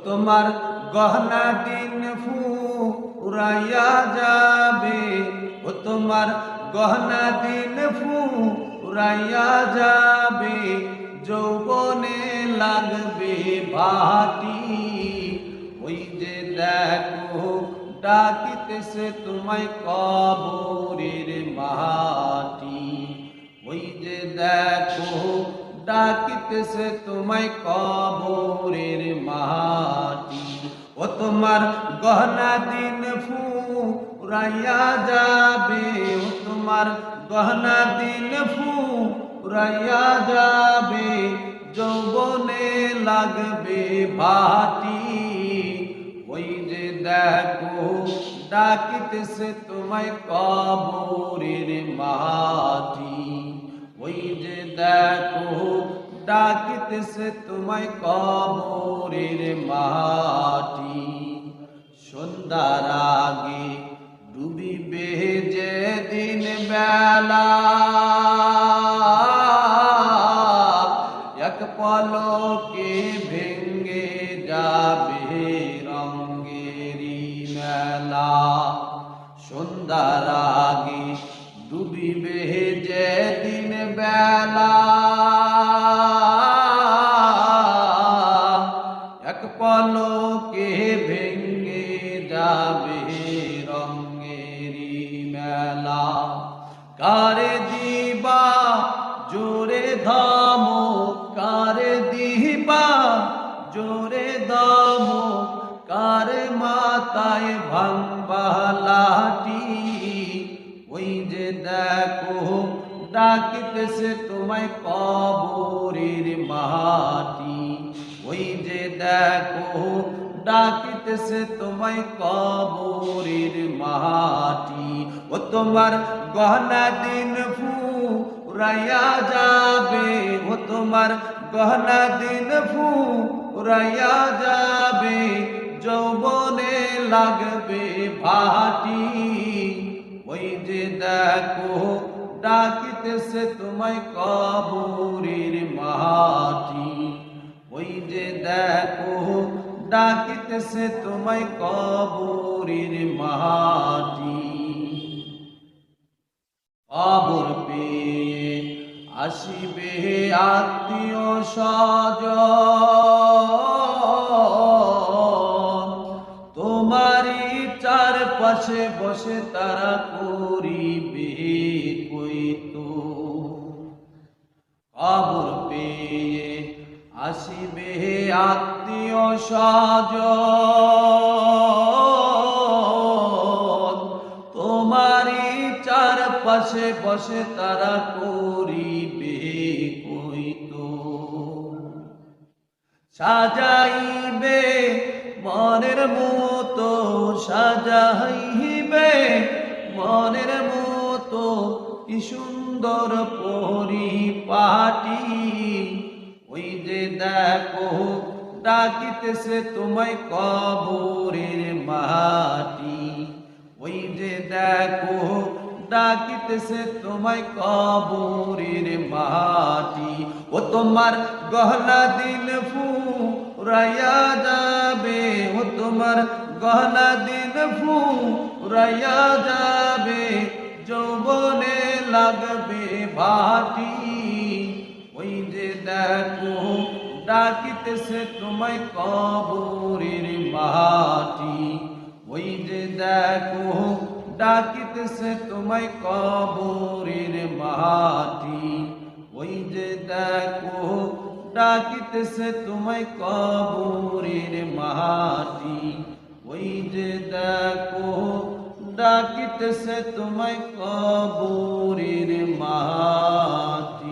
তোমার গহনা দিন ফুরাইয়া যাবে, ও তোমার গহনা দিন ফুরাইয়া যাবে, যৌবনে লাগবে ভাটি। ওই যে দেখো ডাকিতেছে তোমায় কবরের মাটি, ওই যে দেখো ডাকিতেছে তোমায় কবরের মাটি। ও তোমার গহনা দিন ফুরাইয়া যাবে, ও তোমার গহনা দিন ফুরাইয়া যাবে, যৌবনে লাগবে ভাটি। ওই যে দেখো ডাকিতেছে তোমায় কবরের মাটি, ওই যে দেখো ডাকিতেছে তোমায় কবরের মাটি। সন্ধ্যার আগে ডুবিবে যেদিন বেলা, এক পলকে ভেঙ্গে যাবে রঙেরি মেলা। সন্ধ্যার আগে ডুবিবে যেদিন বেলা, এক পলকে ভেঙ্গে যাবে রঙেরি মেলা। কারে দিবা জোরে ধমক, কারে দিবা জোরে ধমক, কারে মাথায় ভাঙবা লাঠি। ওই যে দেখো ডাকিতেছে তোমায় কবরের মাটি, ওই যে দেখো ডাকিতেছে তোমায় কবরের মাটি। ও তোমার গহনা দিন ফুরাইয়া যাবে, ও তোমার গহনা দিন ফুরাইয়া যাবে, যৌবনে লাগবে ভাটি। ওই যে দেখো ডাকিতেছে তোমায় কবরের মাটি, ওই যে দেখো ডাকিতেছে তোমায় কবরের মাটি। কবর পেয়ে আসিবে আত্মীয় স্বজন, তোমারই চারপাশে বসে তারা করিবে কইতো। কবর পেয়ে আসিবে আত্মীয় স্বজন, তোমারই চারপাশে বসে তারা করিবে কইতো। সাজাইবে মনের মতো, সাজাইবে মনের মতো, কি সুন্দর পরিপাটি। ওই যে দেখো ডাকিতেছে তোমায় কবরের মাটি, ওই যে দেখো ডাকিতেছে তোমায় কবরের মাটি। ও তোমার গহনা দিন ফুরাইয়া যাবে, ও তোমার গহনা দিন ফুরাইয়া যাবে, যৌবনে লাগবে ভাটি। ওই যে দেখো ডাকিতেছে তোমায় কবরের মাটি, ওই যে দেখো ডাকিতেছে তোমায় কবরের মাটি, ওই যে দেখো ডাকিতেছে তোমায় কবরের মাটি, ওই যে দেখো ডাকিতেছে তোমায় কবরের মাটি।